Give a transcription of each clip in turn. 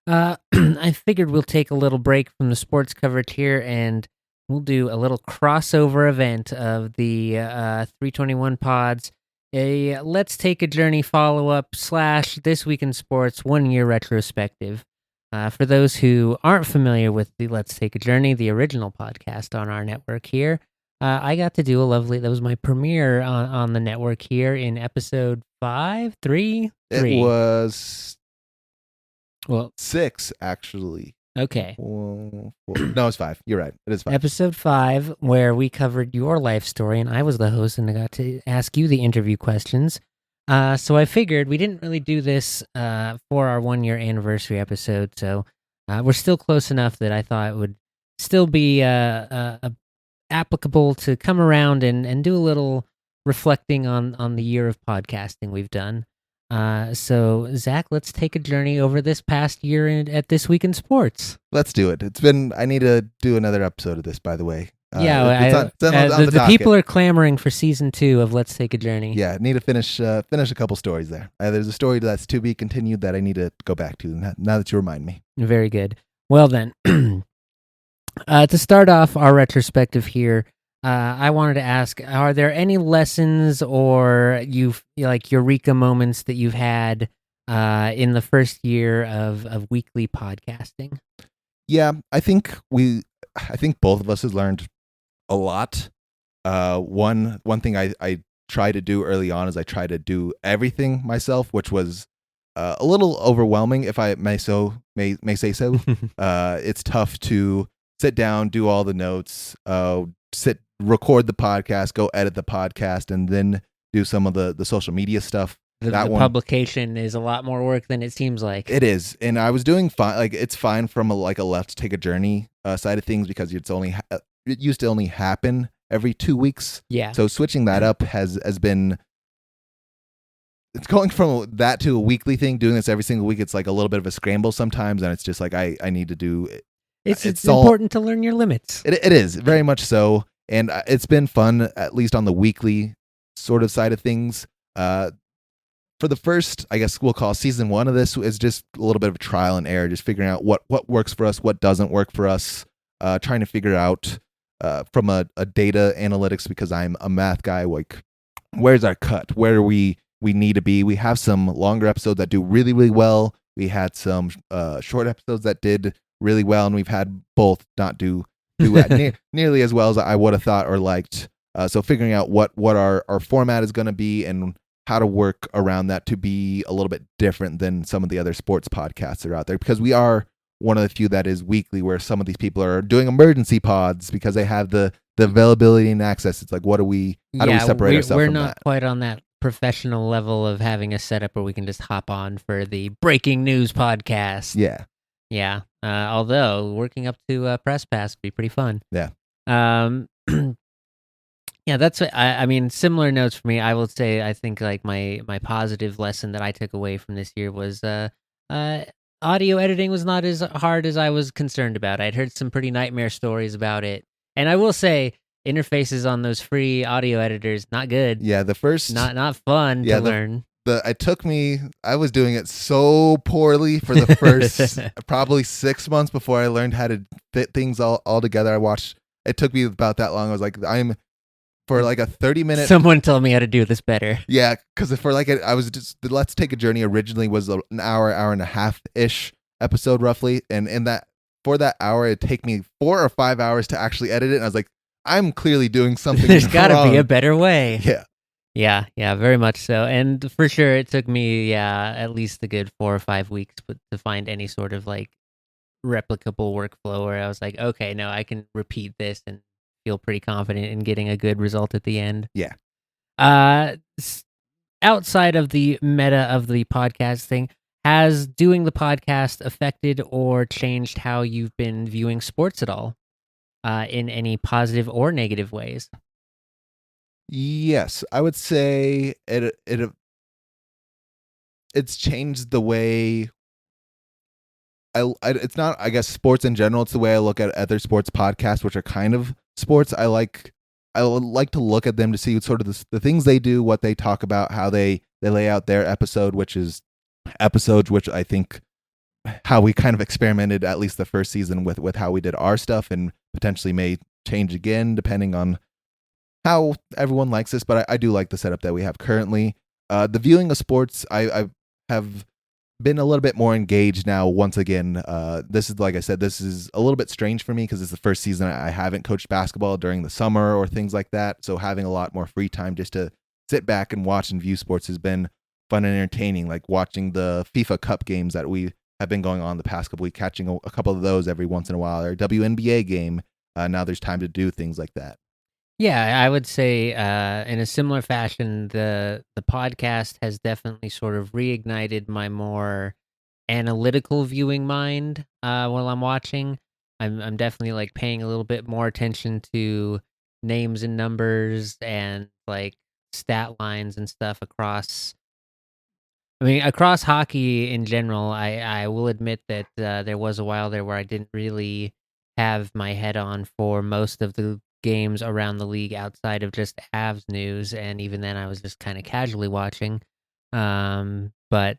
I figured we'll take a little break from the sports coverage here and we'll do a little crossover event of the 321 pods. A Let's Take a Journey follow up / This Week in Sports 1 year retrospective. For those who aren't familiar with the Let's Take a Journey, the original podcast on our network here, I got to do that was my premiere on the network here in episode 5, 3. It was 6, actually. Okay. No, it's 5. You're right. It is 5. Episode 5, where we covered your life story, and I was the host, and I got to ask you the interview questions. So I figured we didn't really do this for our 1 year anniversary episode, so we're still close enough that I thought it would still be applicable to come around and do a little reflecting on the year of podcasting we've done. So Zach, let's take a journey over this past year at This Week in Sports. Let's do it. I need to do another episode of this, by the way. The people are clamoring for season 2 of Let's Take a Journey. Yeah, need to finish a couple stories there. There's a story that's to be continued that I need to go back to now that you remind me. Very good. Well then, to start off our retrospective here, I wanted to ask, are there any lessons or eureka moments that you've had in the first year of weekly podcasting? Yeah, I think both of us has learned a lot. One thing I try to do early on is I try to do everything myself, which was a little overwhelming, if I may say so. It's tough to sit down, do all the notes, record the podcast, go edit the podcast, and then do some of the social media stuff. The publication is a lot more work than it seems like. It is, and I was doing fine. Like, it's fine from a Let's Take a Journey side of things, because it used to only happen every 2 weeks. Yeah. So switching that up has been. It's going from that to a weekly thing. Doing this every single week, it's like a little bit of a scramble sometimes, and it's just like I need to do it. It's important to learn your limits. It is very much so. And it's been fun, at least on the weekly sort of side of things. For the first, I guess we'll call season 1 of this, is just a little bit of trial and error, just figuring out what works for us, what doesn't work for us, trying to figure out from a data analytics, because I'm a math guy, like, where's our cut? Where do we need to be? We have some longer episodes that do really, really well. We had some short episodes that did really well, and we've had both not do nearly as well as I would have thought or liked. So figuring out what our format is going to be and how to work around that to be a little bit different than some of the other sports podcasts that are out there, because we are one of the few that is weekly, where some of these people are doing emergency pods because they have the availability and access. It's like, how do we separate ourselves from that? We're not quite on that professional level of having a setup where we can just hop on for the breaking news podcast. Yeah. Yeah. Although working up to press pass would be pretty fun. Yeah. Yeah, that's what I mean, similar notes for me. I will say, I think like my positive lesson that I took away from this year was audio editing was not as hard as I was concerned about. I'd heard some pretty nightmare stories about it. And I will say, interfaces on those free audio editors, not good. Yeah, the first not fun to learn. I was doing it so poorly for the first probably 6 months before I learned how to fit things all together. It took me about that long. I was like, for like a 30-minute. Someone told me how to do this better. Yeah, because I was just, the Let's Take a Journey originally was an hour and a half-ish episode roughly. And for that hour, it'd take me 4 or 5 hours to actually edit it. And I was like, I'm clearly doing something There's got to be a better way. Yeah. Yeah, very much so. And for sure, it took me, at least a good 4 or 5 weeks to find any sort of like replicable workflow where I was like, okay, no, I can repeat this and feel pretty confident in getting a good result at the end. Yeah. Outside of the meta of the podcast thing, has doing the podcast affected or changed how you've been viewing sports at all, in any positive or negative ways? Yes, I would say it's changed the way it's not, I guess, sports in general. It's the way I look at other sports podcasts, which are kind of sports. I would like to look at them to see sort of the things they do, what they talk about, how they lay out their episodes, which I think how we kind of experimented at least the first season with how we did our stuff, and potentially may change again depending on how everyone likes this. But I do like the setup that we have currently. The viewing of sports, I have been a little bit more engaged now. Once again, this is, like I said, this is a little bit strange for me because it's the first season I haven't coached basketball during the summer or things like that. So having a lot more free time just to sit back and watch and view sports has been fun and entertaining. Like watching the FIFA Cup games that we have been going on the past couple weeks, catching a couple of those every once in a while, or WNBA game. Now there's time to do things like that. Yeah, I would say in a similar fashion, the podcast has definitely sort of reignited my more analytical viewing mind while I'm watching. I'm definitely like paying a little bit more attention to names and numbers and like stat lines and stuff across. I mean, across hockey in general. I will admit that there was a while there where I didn't really have my head on for most of the games around the league outside of just Avs news, and even then I was just kind of casually watching. But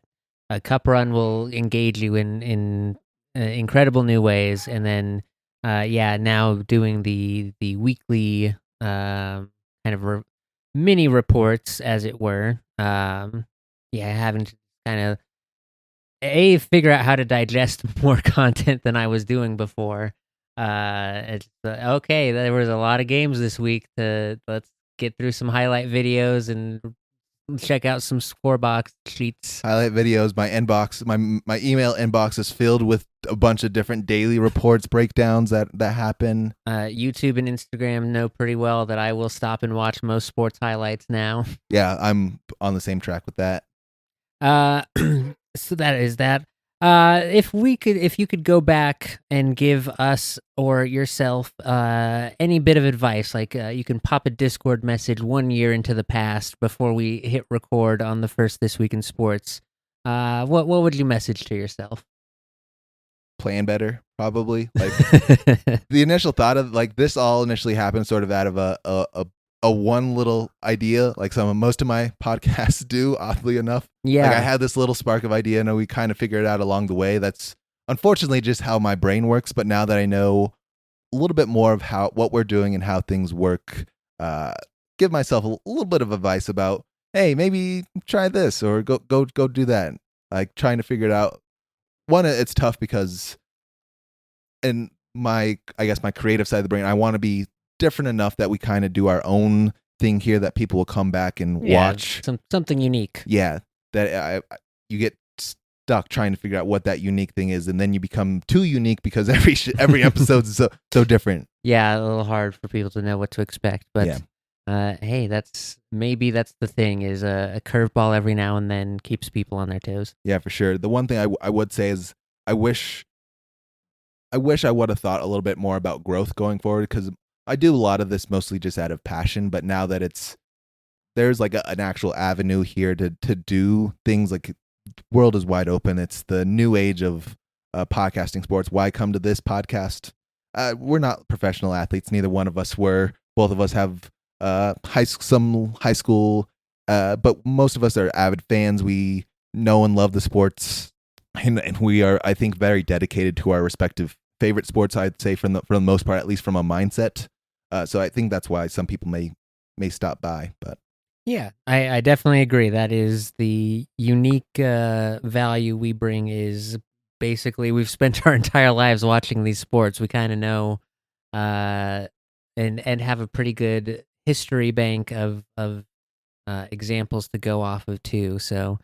a cup run will engage you in incredible new ways, and then yeah, now doing the weekly kind of mini reports, as it were. Yeah, having to kind of figure out how to digest more content than I was doing before. It's okay. There was a lot of games this week. Let's get through some highlight videos and check out some score box sheets. Highlight videos. My inbox, my email inbox is filled with a bunch of different daily reports, breakdowns that happen. YouTube and Instagram know pretty well that I will stop and watch most sports highlights now. Yeah, I'm on the same track with that. So that is that. If you could go back and give us or yourself any bit of advice, like you can pop a Discord message 1 year into the past before we hit record on the first This Week in Sports. What would you message to yourself? Playing better, probably. Like the initial thought of like this all initially happened sort of out of a one little idea, like most of my podcasts do, oddly enough. Yeah. Like I had this little spark of idea and we kind of figured it out along the way. That's unfortunately just how my brain works. But now that I know a little bit more of what we're doing and how things work, give myself a little bit of advice about, hey, maybe try this or go do that. Like trying to figure it out. One, it's tough because in my creative side of the brain, I want to be different enough that we kind of do our own thing here that people will come back and watch. Something unique. Yeah, that you get stuck trying to figure out what that unique thing is, and then you become too unique because every episode is so different. Yeah, a little hard for people to know what to expect, but yeah. Hey, that's the thing, is a curveball every now and then keeps people on their toes. Yeah, for sure. The one thing I would say is I wish I would have thought a little bit more about growth going forward, because I do a lot of this mostly just out of passion, but now that there's like an actual avenue here to do things, like world is wide open. It's the new age of podcasting sports. Why come to this podcast? We're not professional athletes. Neither one of us were. Both of us have some high school, but most of us are avid fans. We know and love the sports, and we are, I think, very dedicated to our respective favorite sports. I'd say for the most part, at least from a mindset. So I think that's why some people may stop by. But yeah, I definitely agree. That is the unique value we bring. Is basically we've spent our entire lives watching these sports. We kind of know, and have a pretty good history bank of examples to go off of too. So,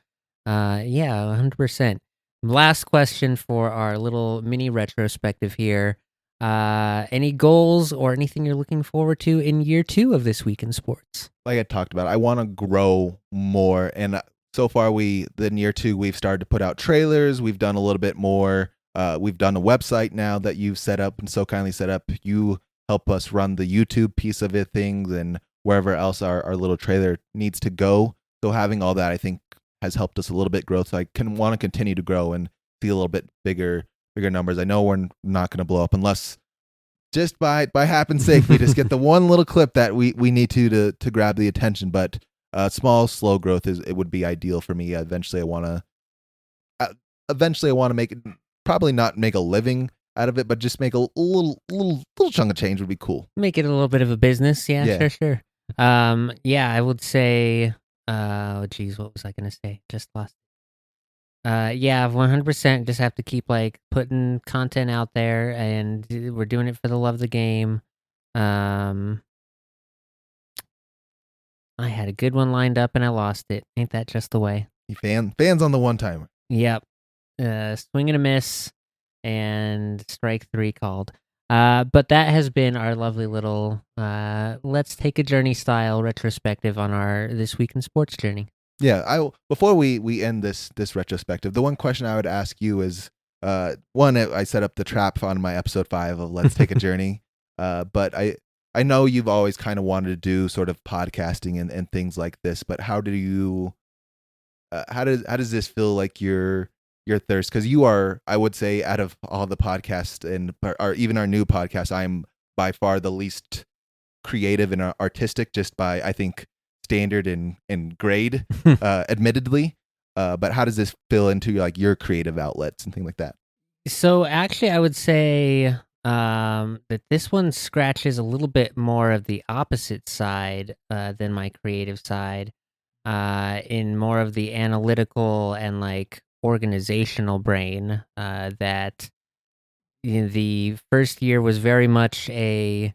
yeah, 100%. Last question for our little mini retrospective here. Any goals or anything you're looking forward to in year 2 of This Week in Sports? Like I talked about, I want to grow more. And so far, in year 2, we've started to put out trailers. We've done a little bit more. We've done a website now that you've set up and so kindly set up. You help us run the YouTube piece of it, things, and wherever else our little trailer needs to go. So having all that, I think, has helped us a little bit grow. So I want to continue to grow and see a little bit bigger numbers. I know we're not going to blow up unless just by happenstake we just get the one little clip that we need to grab the attention. But small, slow growth would be ideal for me. Eventually, I want to make it probably not make a living out of it, but just make a little chunk of change would be cool. Make it a little bit of a business. Yeah, Yeah. sure. Yeah, I would say. Oh, geez, what was I gonna say? Just lost. Yeah, 100%. Just have to keep like putting content out there, and we're doing it for the love of the game. Um, I had a good one lined up and I lost it. Ain't that just the way? Fans on the one timer. Yep. Swing and a miss, and strike three called. But that has been our lovely little let's take a journey style retrospective on our This Week in Sports journey. Yeah, before we end this retrospective, the one question I would ask you is one, I set up the trap on my episode 5 of Let's Take a Journey. But I know you've always kind of wanted to do sort of podcasting and things like this, but how does this feel like your thirst? Because you are, I would say, out of all the podcasts or even our new podcast, I'm by far the least creative and artistic, just by, I think, standard and grade, admittedly. But how does this fill into like your creative outlets and things like that? So actually, I would say that this one scratches a little bit more of the opposite side than my creative side, in more of the analytical and like organizational brain. That the first year was very much a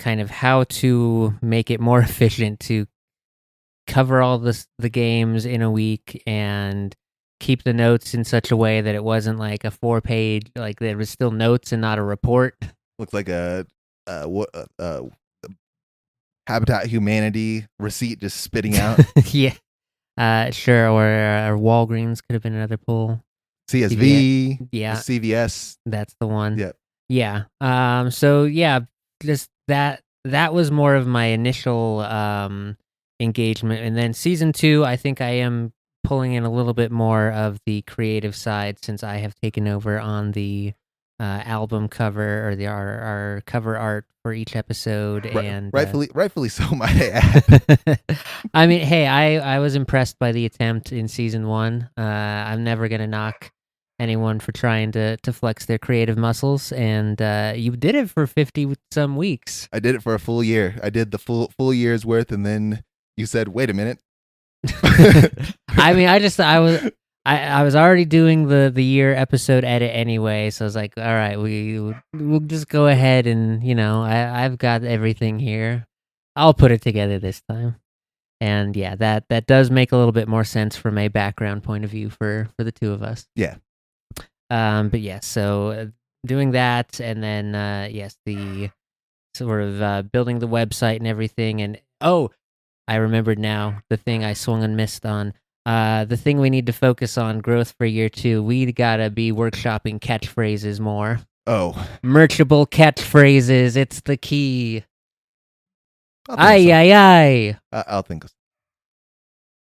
kind of how to make it more efficient to cover all the games in a week and keep the notes in such a way that it wasn't like a 4-page, like there was still notes and not a report. Looks like a Habitat Humanity receipt just spitting out. Yeah, sure. Or Walgreens could have been another pool. CSV, Yeah, CVS. that's the one. Yeah. Yeah. So yeah, just that was more of my initial engagement, and then season 2, I think I am pulling in a little bit more of the creative side since I have taken over on the album cover or our cover art for each episode. And rightfully so, might I add. I mean, hey, I was impressed by the attempt in season 1. I'm never gonna knock anyone for trying to flex their creative muscles, and you did it for 50 some weeks. I did it for a full year. I did the full year's worth, and then you said, "Wait a minute." I mean, I was already doing the year episode edit anyway, so I was like, all right, we'll just go ahead and I've got everything here. I'll put it together this time. And yeah, that does make a little bit more sense from a background point of view for the two of us. Yeah. But yeah, so doing that, and then yes, the sort of building the website and everything, and I remembered now the thing I swung and missed on. The thing we need to focus on, growth for year 2. We gotta be workshopping catchphrases more. Oh, merchable catchphrases. It's the key. Ay. I'll think of.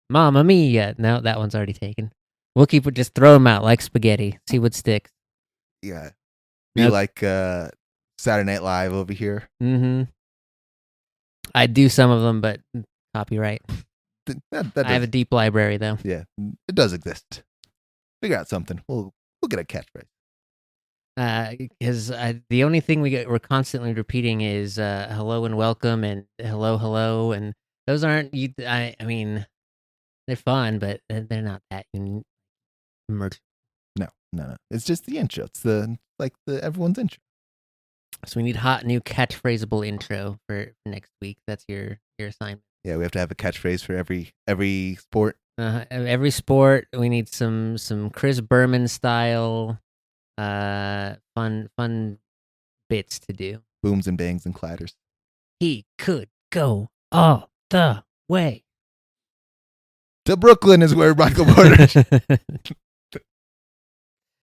Mamma mia. No, that one's already taken. We'll keep it. Just throw them out like spaghetti. See what sticks. Yeah. Be like Saturday Night Live over here. Mm-hmm. I do some of them, but copyright. That I have a deep library, though. Yeah, it does exist. Figure out something. We'll get a catchphrase. Because the only thing we're constantly repeating is hello and welcome and hello, and those aren't. I mean, they're fun, but they're not that merch. No. It's just the intro. It's the everyone's intro. So we need hot new catchphraseable intro for next week. That's your assignment. Yeah, we have to have a catchphrase for every sport. Every sport, we need some Chris Berman style, fun bits to do. Booms and bangs and clatters. He could go all the way. To Brooklyn is where Michael Porter.